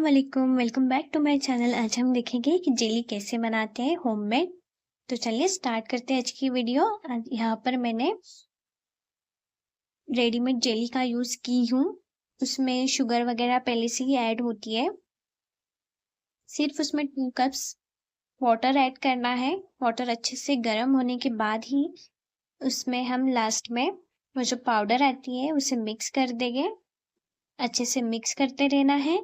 वालेकुम, welcome back to my channel. आज हम देखेंगे कि जेली कैसे बनाते हैं होममेड। तो चलिए स्टार्ट करते हैं आज की वीडियो। आज यहाँ पर मैंने रेडीमेड जेली का यूज़ की हूँ। उसमें शुगर वगैरह पहले से ही ऐड होती है। सिर्फ उसमें 2 कप्स वाटर ऐड करना है। वाटर अच्छे से गर्म होने के बाद ही उसमें हम लास्ट में वो जो पाउडर आती है उसे मिक्स कर देंगे। अच्छे से मिक्स करते रहना है।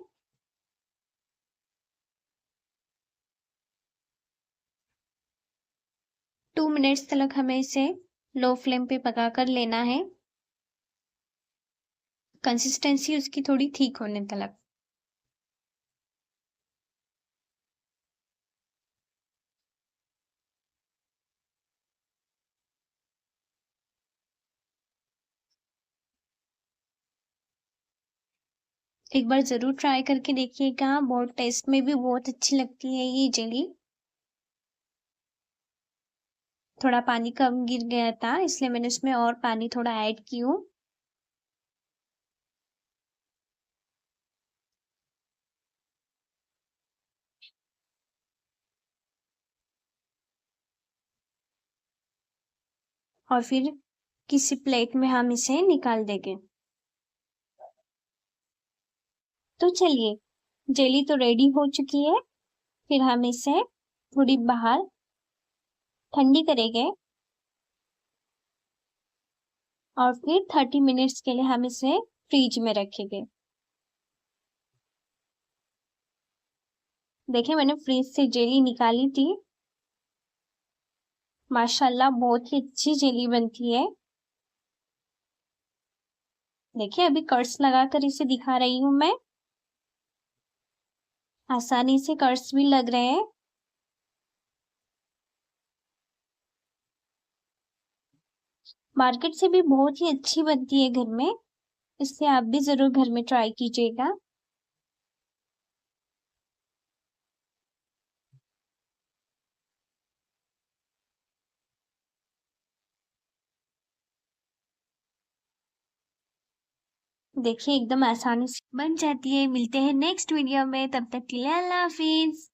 टू मिनट्स तक हमें इसे लो फ्लेम पे पका कर लेना है। कंसिस्टेंसी उसकी थोड़ी ठीक होने तलक। एक बार ज़रूर ट्राई करके देखिएगा, बहुत टेस्ट में भी बहुत अच्छी लगती है ये जेली। थोड़ा पानी कम गिर गया था इसलिए मैंने उसमें और पानी थोड़ा ऐड की हूँ। और फिर किसी प्लेट में हम इसे निकाल देंगे। तो चलिए, जेली तो रेडी हो चुकी है। फिर हम इसे थोड़ी बाहर ठंडी करेंगे और फिर 30 मिनट्स के लिए हम इसे फ्रिज में रखेंगे। देखिए, मैंने फ्रिज से जेली निकाली थी। माशाल्लाह बहुत ही अच्छी जेली बनती है। देखिए, अभी कर्ड्स लगाकर इसे दिखा रही हूँ मैं। आसानी से कर्ड्स भी लग रहे हैं। मार्केट से भी बहुत ही अच्छी बनती है घर में। इससे आप भी जरूर घर में ट्राई कीजिएगा। देखिए, एकदम आसानी से बन जाती है। मिलते हैं नेक्स्ट वीडियो में, तब तक के लिए अल्लाह हाफिज।